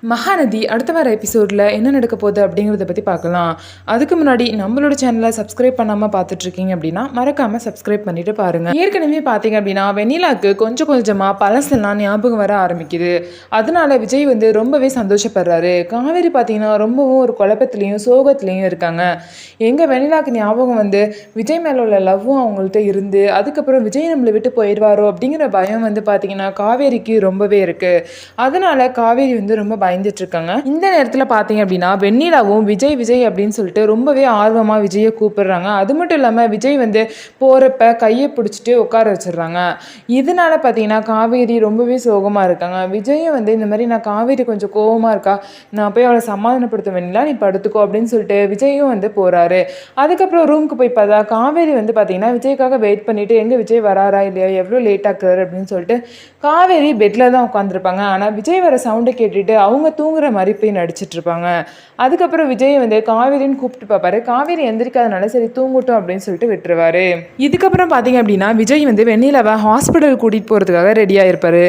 மகாநதி அடுத்த வார எபிசோடில் என்ன நடக்க போகுது அப்படிங்கிறத பற்றி பார்க்கலாம். அதுக்கு முன்னாடி நம்மளோட சேனலை சப்ஸ்கிரைப் பண்ணாமல் பார்த்துட்ருக்கீங்க அப்படின்னா மறக்காமல் சப்ஸ்கிரைப் பண்ணிட்டு பாருங்கள். ஏற்கனவே பார்த்தீங்க அப்படின்னா வெண்ணிலாவுக்கு கொஞ்சம் கொஞ்சமாக பழசெல்லாம் ஞாபகம் வர ஆரம்பிக்குது. அதனால விஜய் வந்து ரொம்பவே சந்தோஷப்படுறாரு. காவேரி பார்த்தீங்கன்னா ரொம்பவும் ஒரு குழப்பத்துலேயும் சோகத்துலேயும் இருக்காங்க. எங்கள் வெண்ணிலாவுக்கு ஞாபகம் வந்து விஜய் மேலே உள்ள லவ்வும் அவங்கள்ட்ட இருந்து அதுக்கப்புறம் விஜய் நம்மளை விட்டு போயிடுவாரோ அப்படிங்கிற பயம் வந்து பார்த்தீங்கன்னா காவேரிக்கு ரொம்பவே இருக்குது. அதனால காவேரி வந்து ரொம்ப பயந்துட்டு இருக்காங்க. இந்த நேரத்தில் பார்த்தீங்க அப்படின்னா வெண்ணிலாவும் விஜய் விஜய் அப்படின்னு சொல்லிட்டு ரொம்பவே ஆர்வமாக விஜயை கூப்பிடுறாங்க. அது மட்டும் இல்லாமல் விஜய் வந்து போகிறப்ப கையை பிடிச்சிட்டு உட்கார வச்சிடுறாங்க. இதனால பார்த்தீங்கன்னா காவேரி ரொம்பவே சோகமாக இருக்காங்க. விஜயும் வந்து இந்த மாதிரி நான் காவேரி கொஞ்சம் கோவமாக இருக்கா, நான் போய் அவளை சமாதானப்படுத்த வேண்டியல, நீ படுத்துக்கோ அப்படின்னு சொல்லிட்டு விஜயும் வந்து போகிறாரு. அதுக்கப்புறம் ரூமுக்கு போய் பார்த்தா காவேரி வந்து பார்த்தீங்கன்னா விஜய்க்காக வெயிட் பண்ணிட்டு எங்கே விஜய் வராரா இல்லையா, எவ்வளோ லேட் ஆக்குறாரு அப்படின்னு சொல்லிட்டு காவேரி பெட்டில் தான் உட்காந்துருப்பாங்க. ஆனால் விஜய் வர சவுண்டை கேட்டுட்டு அவங்க தூங்குற மாதிரி போய் நடிச்சிட்டு இருப்பாங்க. அதுக்கப்புறம் விஜய் வந்து காவேரின்னு கூப்பிட்டு பார்ப்பாரு. காவேரி எந்திரிக்காதனால சரி தூங்கட்டும் அப்படின்னு சொல்லிட்டு விட்டுருவாரு. இதுக்கப்புறம் பார்த்தீங்க அப்படின்னா விஜய் வந்து வெண்ணிலாவை ஹாஸ்பிட்டல் கூட்டிகிட்டு போகிறதுக்காக ரெடியாக இருப்பார்.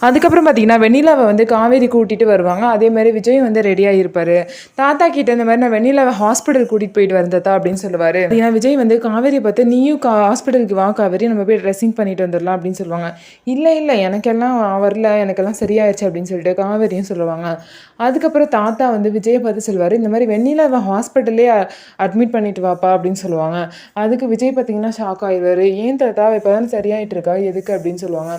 அதுக்கப்புறம் பார்த்தீங்கன்னா வெண்ணிலாவை வந்து காவேரி கூட்டிகிட்டு வருவாங்க. அதே மாதிரி விஜய் வந்து ரெடியாக இருப்பார். தாத்தா கிட்ட இந்த மாதிரி நான் வெண்ணிலாவை ஹாஸ்பிட்டல் கூட்டிகிட்டு போயிட்டு வந்ததா அப்படின்னு சொல்லுவார். ஏன்னா விஜய் வந்து காவேரியை பார்த்து நீயும் ஹாஸ்பிட்டலுக்கு வா காவேரி, நம்ம போய் ட்ரெஸ்ஸிங் பண்ணிட்டு வந்துடலாம் அப்படின்னு சொல்லுவாங்க. இல்லை இல்லை எனக்கெல்லாம் வரல, எனக்கெல்லாம் சரியாயிடுச்சு அப்படின்னு சொல்லிட்டு காவேரியும் சொல்லுவாங்க. அதுக்கப்புறம் தாத்தா வந்து விஜயை பார்த்து சொல்லுவார், இந்த மாதிரி வெண்ணிலாவை ஹாஸ்பிட்டல்லே அட்மிட் பண்ணிட்டு வாப்பா அப்படின்னு சொல்லுவாங்க. அதுக்கு விஜய் பார்த்தீங்கன்னா ஷாக் ஆயிடுவார். ஏன் தாத்தா இப்போ தான் சரியாயிட்டு இருக்கா, எதுக்கு அப்படின்னு சொல்லுவாங்க.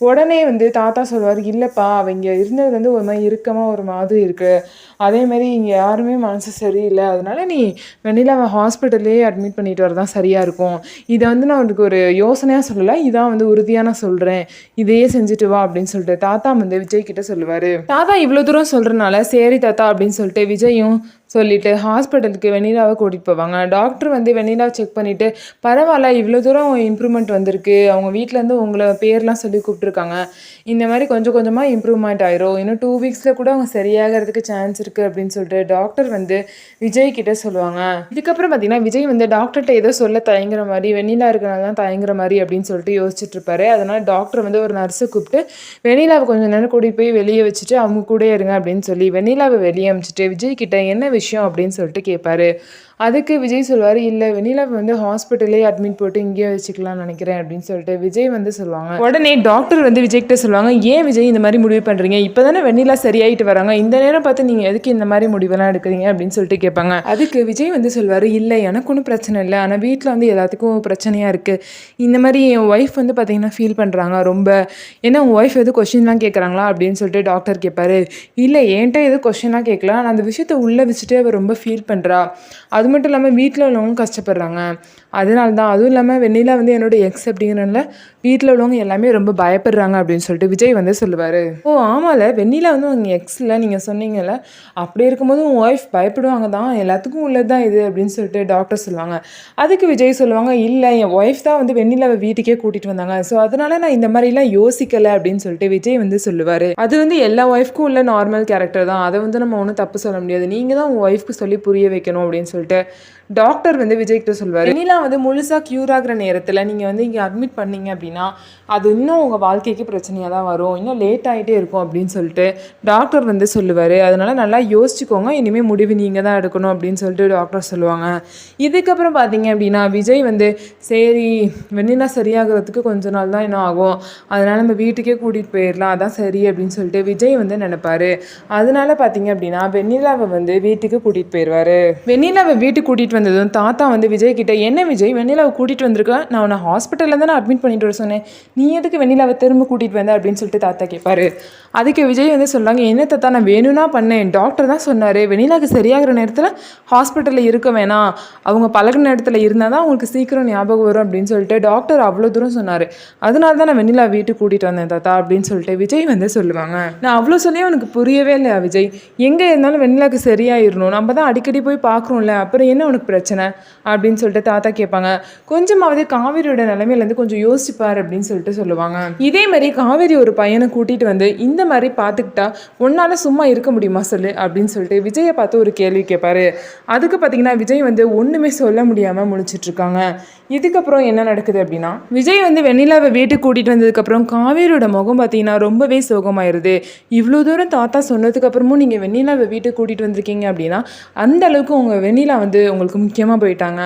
உடனே வந்து தாத்தா சொல்லுவார், இல்லைப்பா அவங்க இருந்தது வந்து ஒரு மாதிரி இறுக்கமாக ஒரு மாதிரி இருக்குது, அதேமாதிரி இங்கே யாருமே மனசு சரியில்லை, அதனால நீ வெண்ணிலாவை ஹாஸ்பிட்டல்லே அட்மிட் பண்ணிட்டு வரதான் சரியாக இருக்கும். இதை வந்து நான் உனக்கு ஒரு யோசனையாக சொல்லலை, இதான் வந்து உறுதியாக நான் சொல்கிறேன், இதையே செஞ்சுட்டு வா அப்படின்னு சொல்லிட்டு தாத்தா வந்து விஜய் கிட்ட சொல்லுவார். தாத்தா இவ்வளோ தூரம் சொல்கிறனால சரி தாத்தா அப்படின்னு சொல்லிட்டு விஜயும் சொல்லிவிட்டு ஹாஸ்பிட்டலுக்கு வெண்ணிலாவை கூட்டிகிட்டு போவாங்க. டாக்டர் வந்து வெண்ணிலாவை செக் பண்ணிவிட்டு பரவாயில்ல இவ்வளோ தூரம் இம்ப்ரூவ்மெண்ட் வந்திருக்கு, அவங்க வீட்டிலேருந்து உங்களை பேர்லாம் சொல்லி கூப்பிட்ருக்காங்க, இந்த மாதிரி கொஞ்சம் கொஞ்சமாக இம்ப்ரூவ்மெண்ட் ஆயிரும், இன்னும் 2 வீக்ஸில் கூட அவங்க சரியாகிறதுக்கு சான்ஸ் இருக்குது அப்படின்னு சொல்லிட்டு டாக்டர் வந்து விஜய் கிட்டே சொல்லுவாங்க. இதுக்கப்புறம் பார்த்தீங்கன்னா விஜய் வந்து டாக்டர்கிட்ட ஏதோ சொல்ல தயங்குற மாதிரி, வெண்ணிலா இருக்கிறனால தான் தயங்குற மாதிரி அப்படின்னு சொல்லிட்டு யோசிச்சுட்டு இருப்பாரு. அதனால் டாக்டர் வந்து ஒரு நர்ஸை கூப்பிட்டு வெண்ணிலாவை கொஞ்சம் நேரம் கூட்டிகிட்டு போய் வெளியே வச்சுட்டு அவங்க கூட இருங்க அப்படின்னு சொல்லி வெண்ணிலாவை வெளியே அமிச்சிட்டு விஜய் கிட்ட என்ன விஷயம் அப்படின்னு சொல்லிட்டு கேட்பாரு. அதுக்கு விஜய் சொல்லுவார், இல்லை வெண்ணிலாவை வந்து ஹாஸ்பிட்டலே அட்மிட் போட்டு இங்கேயே வச்சுக்கலாம்னு நினைக்கிறேன் அப்படின்னு சொல்லிட்டு விஜய் வந்து சொல்லுவாங்க. உடனே டாக்டர் வந்து விஜய்கிட்ட சொல்லுவாங்க, ஏன் விஜய் இந்த மாதிரி முடிவு பண்ணுறீங்க, இப்போ தானே வெண்ணிலா சரியாயிட்டு வராங்க, இந்த நேரம் பார்த்து நீங்கள் எதுக்கு இந்த மாதிரி முடிவெல்லாம் எடுக்கிறீங்க அப்படின்னு சொல்லிட்டு கேட்பாங்க. அதுக்கு விஜய் வந்து சொல்லுவார், இல்லை எனக்கு ஒன்றும் பிரச்சனை இல்லை, ஆனால் வீட்டில் வந்து எல்லாத்துக்கும் பிரச்சனையாக இருக்குது, இந்த மாதிரி என் ஒய்ஃப் வந்து பார்த்தீங்கன்னா ஃபீல் பண்ணுறாங்க ரொம்ப, ஏன்னா உங்கள் ஒய்ஃப் எதுவும் கொஷின்லாம் கேட்குறாங்களா அப்படின்னு சொல்லிட்டு டாக்டர் கேட்பாரு. இல்லை என்கிட்ட எதுவும் கொஷின்லாம் கேட்கல, நான் அந்த விஷயத்தை உள்ளே வச்சுட்டு அவள் ரொம்ப ஃபீல் பண்ணுறா, அது மட்டும் இல்லாமல் வீட்டில் உள்ளவங்க கஷ்டப்படுறாங்க, அதனால தான், அதுவும் இல்லாமல் வெண்ணிலா வந்து என்னோடய எக்ஸ் அப்படிங்கிறனால வீட்டில் உள்ளவங்க எல்லாமே ரொம்ப பயப்படுறாங்க அப்படின்னு சொல்லிட்டு விஜய் வந்து சொல்லுவார். ஓ ஆமாம்ல வெண்ணிலா வந்து உங்கள் எக்ஸில் நீங்கள் சொன்னீங்கல்ல, அப்படி இருக்கும்போது உங்கள் ஒய்ஃப் பயப்படுவாங்க தான், எல்லாத்துக்கும் உள்ளது தான் இது அப்படின்னு சொல்லிட்டு டாக்டர் சொல்லுவாங்க. அதுக்கு விஜய் சொல்லுவாங்க, இல்லை என் ஒய்ஃப் தான் வந்து வெண்ணிலாவை வீட்டுக்கே கூட்டிகிட்டு வந்தாங்க, ஸோ அதனால நான் இந்த மாதிரிலாம் யோசிக்கலை அப்படின்னு சொல்லிட்டு விஜய் வந்து சொல்லுவார். அது வந்து எல்லா ஒய்ஃப்க்கும் உள்ள நார்மல் கேரக்டர் தான், அதை வந்து நம்ம ஒன்றும் தப்பு சொல்ல முடியாது, நீங்கள் தான் உங்கள் ஒய்ஃப்க்கு சொல்லி புரிய வைக்கணும் அப்படின்னு சொல்லிட்டு டாக்டர் வந்து விஜய்கிட்ட சொல்வார். வெண்ணிலா வந்து முழுசாக க்யூர் ஆகிற நேரத்தில் நீங்கள் வந்து இங்கே அட்மிட் பண்ணீங்க அப்படின்னா அது இன்னும் உங்கள் வாழ்க்கைக்கு பிரச்சனையாக தான் வரும், இன்னும் லேட் ஆகிட்டே இருக்கும் அப்படின்னு சொல்லிட்டு டாக்டர் வந்து சொல்லுவார். அதனால் நல்லா யோசிச்சுக்கோங்க, இனிமேல் முடிவு நீங்கள் தான் எடுக்கணும் அப்படின்னு சொல்லிட்டு டாக்டர் சொல்லுவாங்க. இதுக்கப்புறம் பார்த்தீங்க அப்படின்னா விஜய் வந்து சரி வெண்ணிலா சரியாகிறதுக்கு கொஞ்ச நாள் தான் இன்னும் ஆகும், அதனால் நம்ம வீட்டுக்கே கூட்டிகிட்டு போயிடலாம், அதான் சரி அப்படின்னு சொல்லிட்டு விஜய் வந்து நினைப்பார். அதனால பார்த்தீங்க அப்படின்னா வெண்ணிலாவை வந்து வீட்டுக்கு கூட்டிகிட்டு போயிடுவார். வெண்ணிலாவை வீட்டுக்கு கூட்டிகிட்டு வந்ததும் தாத்தா வந்து விஜய் கிட்ட, என்ன விஜய் வெண்ணிலாவை கூட்டிகிட்டு வந்திருக்கேன், நான் உன்னை ஹாஸ்பிட்டலில் தான் அட்மிட் பண்ணிட்டு வர சொன்னேன், நீ எதுக்கு வெண்ணிலாவை திரும்ப கூட்டிகிட்டு வந்த அப்படின்னு சொல்லிட்டு தாத்தா கேட்பாரு. அதுக்கு விஜய் வந்து சொல்கிறாங்க, என்ன தாத்தா நான் வேணும்னா பண்ணேன், டாக்டர் தான் சொன்னார் வெண்ணிலாவுக்கு சரியாகிற நேரத்தில் ஹாஸ்பிட்டலில் இருக்க வேணாம், அவங்க பழகின நேரத்தில் இருந்தால் தான் அவங்களுக்கு சீக்கிரம் ஞாபகம் வரும் அப்படின்னு சொல்லிட்டு டாக்டர் அவ்வளோ தூரம் சொன்னார், அதனால தான் நான் வெண்ணிலா வீட்டுக்கு கூட்டிகிட்டு வந்தேன் தாத்தா அப்படின்னு சொல்லிட்டு விஜய் வந்து சொல்லுவாங்க. நான் அவ்வளோ சொல்லியும் உனக்கு புரியவே இல்லையா விஜய், எங்கே இருந்தாலும் வெண்ணிலாவுக்கு சரியாயிடணும், நம்ம தான் அடிக்கடி போய் பார்க்குறோம்ல, அப்புறம் அப்புறம் என்ன உனக்கு பிரச்சனை அப்படின்னு சொல்லிட்டு தாத்தா கேட்பாங்க. கொஞ்சமாவது காவேரியோட நிலைமையிலேருந்து கொஞ்சம் யோசிப்பார் அப்படின்னு சொல்லிட்டு சொல்லுவாங்க. இதே மாதிரி காவேரி ஒரு பையனை கூட்டிகிட்டு வந்து இந்த மாதிரி பார்த்துக்கிட்டா உன்னால் சும்மா இருக்க முடியுமா சொல்லு அப்படின்னு சொல்லிட்டு விஜயை பார்த்து ஒரு கேள்வி கேட்பாரு. அதுக்கு பார்த்தீங்கன்னா விஜய் வந்து ஒன்றுமே சொல்ல முடியாமல் முழிச்சிட்ருக்காங்க. இதுக்கப்புறம் என்ன நடக்குது அப்படின்னா, விஜய் வந்து வெண்ணிலாவை வீட்டுக்கு கூட்டிகிட்டு வந்ததுக்கப்புறம் காவேரியோட முகம் பார்த்தீங்கன்னா ரொம்பவே சோகமாயிருது. இவ்வளோ தூரம் தாத்தா சொன்னதுக்கப்புறமும் நீங்கள் வெண்ணிலாவை வீட்டுக்கு கூட்டிகிட்டு வந்திருக்கீங்க அப்படின்னா அந்த அளவுக்கு உங்கள் வெண்ணிலா வந்து உங்களுக்கு முக்கியமாக போயிட்டாங்க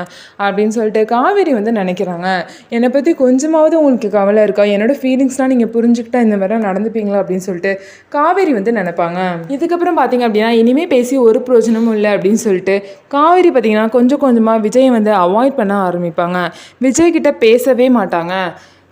அப்படின்னு சொல்லிட்டு காவேரி வந்து நினைக்கிறாங்க. என்னை பற்றி கொஞ்சமாவது உங்களுக்கு கவலை இருக்கா, என்னோடய ஃபீலிங்ஸ்லாம் நீங்கள் புரிஞ்சுக்கிட்டா இந்த மாதிரிலாம் நடந்துப்பீங்களா அப்படின்னு சொல்லிட்டு காவேரி வந்து நினைப்பாங்க. இதுக்கப்புறம் பார்த்தீங்க அப்படின்னா இனிமேல் பேசி ஒரு பிரயோஜனமும் இல்லை அப்படின்னு சொல்லிட்டு காவேரி பார்த்தீங்கன்னா கொஞ்சம் கொஞ்சமாக விஜயை வந்து அவாய்ட் பண்ண ஆரம்பிப்பாங்க. விஜய்கிட்ட பேசவே மாட்டாங்க.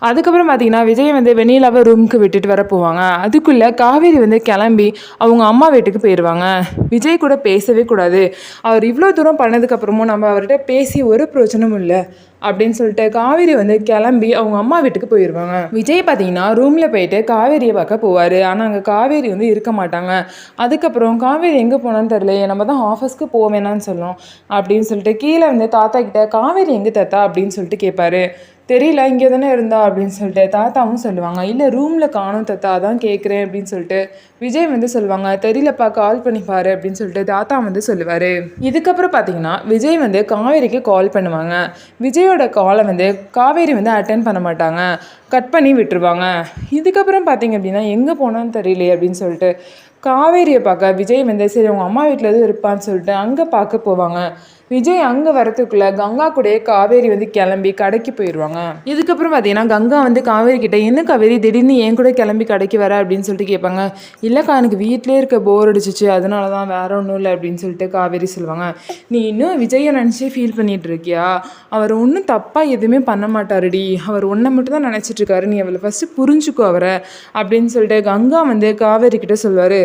அதுக்கப்புறம் பார்த்தீங்கன்னா விஜய் வந்து வெண்ணிலாவை ரூமுக்கு விட்டுட்டு வர போவாங்க. அதுக்குள்ளே காவேரி வந்து கிளம்பி அவங்க அம்மா வீட்டுக்கு போயிடுவாங்க. விஜய் கூட பேசவே கூடாது, அவர் இவ்வளோ தூரம் பண்ணதுக்கப்புறமும் நம்ம அவர்கிட்ட பேசி ஒரு பிரயோஜனமும் இல்லை அப்படின்னு சொல்லிட்டு காவேரி வந்து கிளம்பி அவங்க அம்மா வீட்டுக்கு போயிடுவாங்க. விஜய் பார்த்தீங்கன்னா ரூமில் போயிட்டு காவேரியை பார்க்க போவார். ஆனால் அங்கே காவேரி வந்து இருக்க மாட்டாங்க. அதுக்கப்புறம் காவேரி எங்கே போனான்னு தெரியல, நம்ம தான் ஆஃபீஸ்க்கு போவேணான்னு சொல்லணும் அப்படின்னு சொல்லிட்டு கீழே வந்து தாத்தா கிட்ட காவேரி எங்கே தாத்தா அப்படின்னு சொல்லிட்டு கேட்பாரு. தெரியல, இங்கே தானே இருந்தா அப்படின்னு சொல்லிட்டு தாத்தாவும் சொல்லுவாங்க. இல்லை ரூமில் காணும் தாத்தா, அதான் கேட்குறேன் அப்படின்னு சொல்லிட்டு விஜய் வந்து சொல்லுவாங்க. தெரியலப்பா, கால் பண்ணி பாரு அப்படின்னு சொல்லிட்டு தாத்தா வந்து சொல்லுவார். இதுக்கப்புறம் பார்த்தீங்கன்னா விஜய் வந்து காவேரிக்கு கால் பண்ணுவாங்க. விஜயோட காலை வந்து காவேரி வந்து அட்டென்ட் பண்ண மாட்டாங்க, கட் பண்ணி விட்டுருவாங்க. இதுக்கப்புறம் பார்த்தீங்க அப்படின்னா எங்கே போனான்னு தெரியலையே அப்படின்னு சொல்லிட்டு காவேரியை பார்க்க விஜய் வந்து சரி அவங்க அம்மா வீட்டில் எதுவும் இருப்பான்னு சொல்லிட்டு அங்கே பார்க்க போவாங்க. விஜய் அங்கே வரத்துக்குள்ளே கங்கா கூட காவேரி வந்து கிளம்பி கடைக்கு போயிடுவாங்க. இதுக்கப்புறம் பார்த்தீங்கன்னா கங்கா வந்து காவேரி கிட்ட என்ன காவேரி திடீர்னு என் கூட கிளம்பி கடைக்கு வர அப்படின்னு சொல்லிட்டு கேட்பாங்க. இல்லைக்கா, எனக்கு வீட்டிலே இருக்க போர் அடிச்சிச்சு, அதனால தான், வேற ஒன்றும் இல்லை அப்படின்னு சொல்லிட்டு காவேரி சொல்லுவாங்க. நீ இன்னும் விஜயை நினச்சி ஃபீல் பண்ணிட்டு இருக்கியா? அவர் ஒன்றும் தப்பாக எதுவுமே பண்ண மாட்டாருடி, அவர் ஒன்றை மட்டும் தான் நினச்சிட்டு இருக்காரு, நீ அவளை ஃபஸ்ட்டு புரிஞ்சுக்கோ அவரை அப்படின்னு சொல்லிட்டு கங்கா வந்து காவேரி கிட்ட சொல்லுவார்.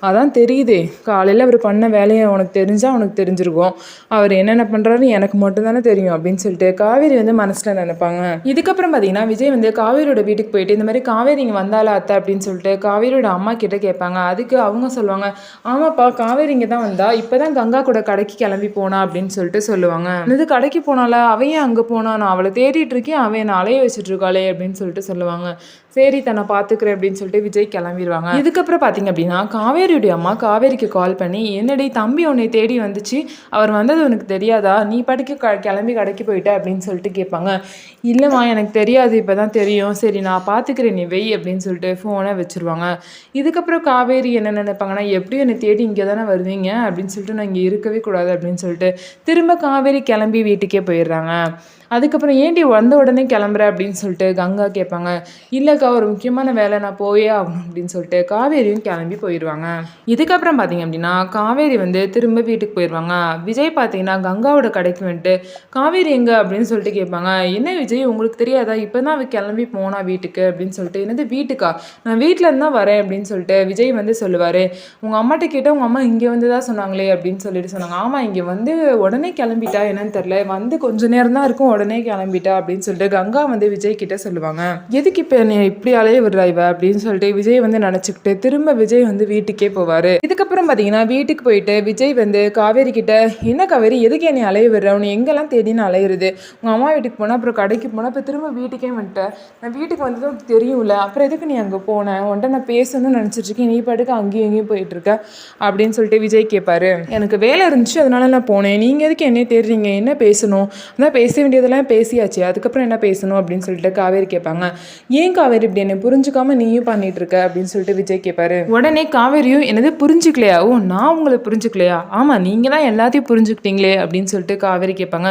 அதான் தெரியுது, காலையில் அவர் பண்ண வேலையை உனக்கு தெரிஞ்சால் உனக்கு தெரிஞ்சிருக்கும், அவர் என்னென்ன பண்ணுறாரு எனக்கு மட்டும் தானே தெரியும் அப்படின்னு சொல்லிட்டு காவேரி வந்து மனசில் நினைப்பாங்க. இதுக்கப்புறம் பார்த்தீங்கன்னா விஜய் வந்து காவேரியோட வீட்டுக்கு போயிட்டு இந்த மாதிரி காவேரி இங்கே வந்தாலா அத்தை அப்படின்னு சொல்லிட்டு காவேரியோட அம்மா கிட்ட கேட்பாங்க. அதுக்கு அவங்க சொல்லுவாங்க, ஆமாப்பா காவேரி இங்கே தான் வந்தா, இப்போ தான் கங்கா கூட கடைக்கு கிளம்பி போனா அப்படின்னு சொல்லிட்டு சொல்லுவாங்க. இது கடைக்கு போனால அவையும் அங்கே போனா, நான் அவளை தேடிட்டு இருக்கேன், அவன் என்னை அலைய வச்சுட்டு இருக்காளே அப்படின்னு சொல்லிட்டு சொல்லுவாங்க. சரி தன்னை பார்த்துக்கிறேன் அப்படின்னு சொல்லிட்டு விஜய் கிளம்பிடுவாங்க. இதுக்கப்புறம் பார்த்தீங்க அப்படின்னா காவேரியுடைய அம்மா காவேரிக்கு கால் பண்ணி, என்னடி தம்பி உன்னை தேடி வந்துச்சு, அவர் வந்தது உனக்கு தெரியாதா, நீ பாட்டுக்கு கிளம்பி கடைக்கு போயிட்ட அப்படின்னு சொல்லிட்டு கேட்பாங்க. இல்லைம்மா எனக்கு தெரியாது, இப்போ தான் தெரியும், சரி நான் பார்த்துக்கிறேன் நீ வெய் அப்படின்னு சொல்லிட்டு ஃபோனை வச்சுருவாங்க. இதுக்கப்புறம் காவேரி என்ன நினைப்பாங்கன்னா, எப்படியும் என்னை தேடி இங்கே தானே வருவீங்க அப்படின்னு சொல்லிட்டு நான் இங்கே இருக்கவே கூடாது அப்படின்னு சொல்லிட்டு திரும்ப காவேரி கிளம்பி வீட்டுக்கே போயிடுறாங்க. அதுக்கப்புறம் ஏன்டி வந்த உடனே கிளம்புற அப்படின்னு சொல்லிட்டு கங்கா கேட்பாங்க. இல்லைக்கா, ஒரு முக்கியமான வேலை, நான் போயே ஆகணும் அப்படின்னு சொல்லிட்டு காவேரியும் கிளம்பி போயிடுவாங்க. இதுக்கப்புறம் பார்த்தீங்க அப்படின்னா காவேரி வந்து திரும்ப வீட்டுக்கு போயிடுவாங்க. விஜய் பார்த்தீங்கன்னா கங்காவோட கடைக்கு வந்துட்டு காவேரி எங்கே அப்படின்னு சொல்லிட்டு கேட்பாங்க. என்ன விஜய் உங்களுக்கு தெரியாதா, இப்போ தான் அவள் கிளம்பி போனா வீட்டுக்கு அப்படின்னு சொல்லிட்டு. என்னது வீட்டுக்கா, நான் வீட்டில் இருந்து தான் வரேன் அப்படின்னு சொல்லிட்டு விஜய் வந்து சொல்லுவார். உங்கள் அம்மாட்ட கேட்டால் உங்கள் அம்மா இங்கே வந்து தான் சொன்னாங்களே அப்படின்னு சொல்லிட்டு சொன்னாங்க. ஆமாம், இங்கே வந்து உடனே கிளம்பிட்டா, என்னன்னு தெரில, வந்து கொஞ்சம் நேரம் தான் இருக்கும், உடனே கிளம்பிட்டா அப்படின்னு சொல்லிட்டு கங்கா வந்து விஜய் கிட்ட சொல்லுவாங்க. எதுக்கு இப்போ நீ இப்படி அலைய விடுறா இவ அப்படின்னு சொல்லிட்டு விஜய் வந்து நினச்சிக்கிட்டு திரும்ப விஜய் வந்து வீட்டுக்கே போவார். இதுக்கப்புறம் பார்த்தீங்கன்னா வீட்டுக்கு போயிட்டு விஜய் வந்து காவேரி கிட்ட, என்ன காவேரி எதுக்கு என்னை அலைய விடுற, உன்னை எங்கெல்லாம் தேடின்னு அலையிறது, உங்கள் அம்மா வீட்டுக்கு போனால் அப்புறம் கடைக்கு போனால் இப்போ திரும்ப வீட்டுக்கே வந்துட்டேன், நான் வீட்டுக்கு வந்ததும் தெரியும்ல, அப்புறம் எதுக்கு நீ அங்கே போனேன், உன்ட்ட நான் பேசணும்னு நினச்சிட்ருக்கேன், நீ பாட்டுக்கு அங்கேயும் எங்கேயும் போயிட்டுருக்க அப்படின்னு சொல்லிட்டு விஜய் கேட்பாரு. எனக்கு வேலை இருந்துச்சு அதனால நான் போனேன், நீங்கள் எதுக்கு என்னை தேடுறீங்க, என்ன பேசணும், அதான் பேச வேண்டியதெல்லாம் பேசியாச்சு, அதுக்கப்புறம் என்ன பேசணும் அப்படின்னு சொல்லிட்டு காவேரி கேட்பாங்க. ஏன் காவேரி இப்படி என்னை புரிஞ்சுக்காம நீயும் பண்ணிட்டு இருக்க அப்படின்னு சொல்லிட்டு விஜய் கேட்பாரு. உடனே காவேரியும் என்னது புரிஞ்சுக்கலையா, ஓ நான் உங்களை புரிஞ்சுக்கலையா, ஆமாம் நீங்கள் தான் எல்லாத்தையும் புரிஞ்சுக்கிட்டீங்களே அப்படின்னு சொல்லிட்டு காவேரி கேட்பாங்க.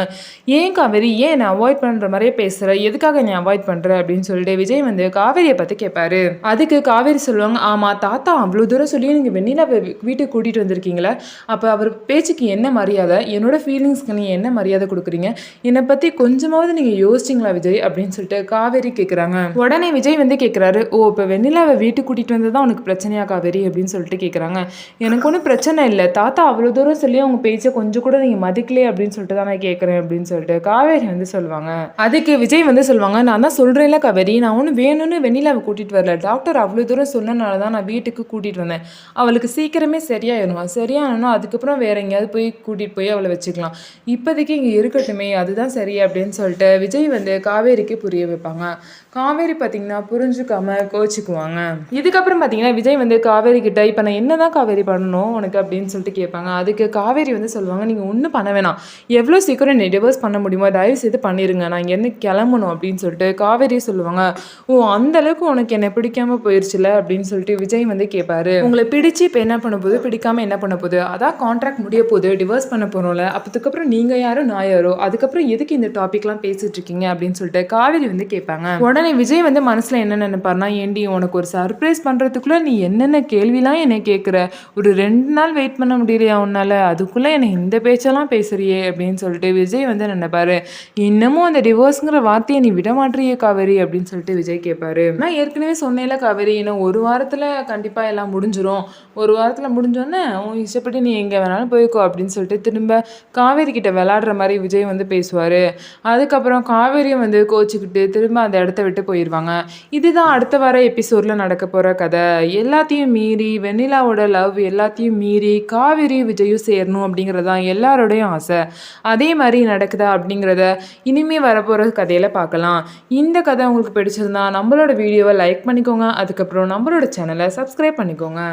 ஏன் காவேரி ஏன் என்னை அவாய்ட் பண்ணுற மாதிரியே பேசுகிற, எதுக்காக நீ அவாய்ட் பண்ணுற அப்படின்னு சொல்லிட்டு விஜய் வந்து காவேரியை பற்றி கேட்பாரு. அதுக்கு காவேரி சொல்லுவாங்க, ஆமாம் தாத்தா அவ்வளோ தூரம் சொல்லி நீங்கள் வெண்ணிலா வீட்டுக்கு கூட்டிகிட்டு வந்திருக்கீங்களா, அப்போ அவர் பேச்சுக்கு என்ன மரியாதை, என்னோட ஃபீலிங்ஸ்க்கு நீ என்ன மரியாதை கொடுக்குறீங்க, என்னை பற்றி கொஞ்சமாவது நீங்கள் யோசிச்சிங்களா விஜய் அப்படின்னு சொல்லிட்டு காவேரி கேட்குறாங்க. உடனே விஜய் வந்து கேட்குறாரு, ஓ இப்போ வெண்ணிலாவை வீட்டுக்கு கூட்டிகிட்டு வந்தது தான் உனக்கு பிரச்சனையா காவேரி அப்படின்னு சொல்லிட்டு கேட்குறாங்க. எனக்கு ஒன்றும் பிரச்சனை இல்லை, தாத்தா அவ்வளோ தூரம் சொல்லி அவங்க பேச்சை கொஞ்சம் கூட நீங்கள் மதிக்கலையே அப்படின்னு சொல்லிட்டு தான் நான் கேட்குறேன் அப்படின்னு சொல்லிட்டு காவேரி வந்து சொல்லுவாங்க. அதுக்கு விஜய் வந்து சொல்லுவாங்க, நான் தான் சொல்கிறேன்ல காவேரி, நான் ஒன்றும் வேணும்னு வெண்ணிலாவை கூட்டிகிட்டு வரல, டாக்டர் அவ்வளோ தூரம் சொன்னனால தான் நான் வீட்டுக்கு கூட்டிகிட்டு வந்தேன். அவளுக்கு சீக்கிரமே சரியாயிடும், சரியானோன்னா அதுக்கப்புறம் வேற எங்கேயாவது போய் கூட்டிகிட்டு போய் அவளை வச்சுக்கலாம், இப்போதைக்கு இங்கே இருக்கட்டுமே, அதுதான் சரி அப்படின்னு சொல்லிட்டு விஜய் வந்து காவேரிக்கு புரிய வைப்பாங்க. காவேரி பார்த்தீங்கன்னா புரிஞ்சுக்காம கோச்சிக்குவாங்க. இதுக்கப்புறம் பார்த்தீங்கன்னா விஜய் வந்து காவேரி கிட்ட இப்போ நான் என்ன தான் காவேரி பண்ணணும் உனக்கு அப்படின்னு சொல்லிட்டு கேட்பாங்க. அதுக்கு காவேரி வந்து சொல்லுவாங்க, நீங்கள் ஒன்றும் பண்ண வேணாம், எவ்வளோ சீக்கிரம் நீ டிவோர்ஸ் பண்ண முடியுமோ தயவு செய்து பண்ணிடுங்க, நான் இங்கேருந்து கிளம்பணும் அப்படின்னு சொல்லிட்டு காவேரி சொல்லுவாங்க. ஓ அந்த அளவுக்கு உனக்கு என்னை பிடிக்காம போயிடுச்சுல அப்படின்னு சொல்லிட்டு விஜய் வந்து கேட்பாரு. உங்களை பிடிச்சி இப்போ என்ன பண்ண போகுது, பிடிக்காம என்ன பண்ண போகுது, அதான் கான்ட்ராக்ட் முடிய போகுது, டிவோர்ஸ் பண்ண போகிறோம்ல, அதுக்கப்புறம் நீங்கள் யாரோ நான் யாரோ, அதுக்கப்புறம் எதுக்கு இந்த டாபிக்லாம் பேசிட்டு இருக்கீங்க அப்படின்னு சொல்லிட்டு காவேரி வந்து கேட்பாங்க. உடனே விஜய் வந்து மனசுல என்ன நினைப்பாருனா, ஏண்டி உனக்கு ஒரு சர்ப்ரைஸ் பண்றதுக்குள்ள நீ என்னென்ன கேள்விலாம் என்னை கேட்குற, ஒரு 2 நாள் வெயிட் பண்ண முடியலையா உன்னால, அதுக்குள்ள என்னை இந்த பேச்செல்லாம் பேசுறியே அப்படின்னு சொல்லிட்டு விஜய் வந்து நினைப்பாரு. இன்னமும் அந்த டிவோர்ஸ்ங்கிற வார்த்தையை நீ விட மாட்டியே காவேரி அப்படின்னு சொல்லிட்டு விஜய் கேட்பாரு. நான் ஏற்கனவே சொன்னேன்ல காவேரி, இன்னும் ஒரு வாரத்துல கண்டிப்பா எல்லாம் முடிஞ்சிரும், ஒரு வாரத்துல முடிஞ்சோன்னே உன் இஷ்டப்படி நீ எங்க வேணாலும் போய்க்கோ அப்படின்னு சொல்லிட்டு திரும்ப காவேரி கிட்ட விளையாடுற மாதிரி விஜய் வந்து பேசுவாரு. அதுக்கப்புறம் காவேரியும் வந்து கோச்சிக்கிட்டு திரும்ப அந்த இடத்த விட்டு போயிடுவாங்க. இதுதான் அடுத்த வார எபிசோட்ல நடக்க போற கதை. எல்லாத்தையும் மீறி வெண்ணிலாவோட லவ் எல்லாத்தையும் மீறி காவேரி விஜயும் சேரணும் அப்படிங்கிறது தான் எல்லாரோடையும் ஆசை. அதே மாதிரி நடக்குதா அப்படிங்கிறத இனிமே வரப்போகிற கதையில பார்க்கலாம். இந்த கதை உங்களுக்கு பிடிச்சிருந்தா நம்மளோட வீடியோவை லைக் பண்ணிக்கோங்க, அதுக்கப்புறம் நம்மளோட சேனலை சப்ஸ்கிரைப் பண்ணிக்கோங்க.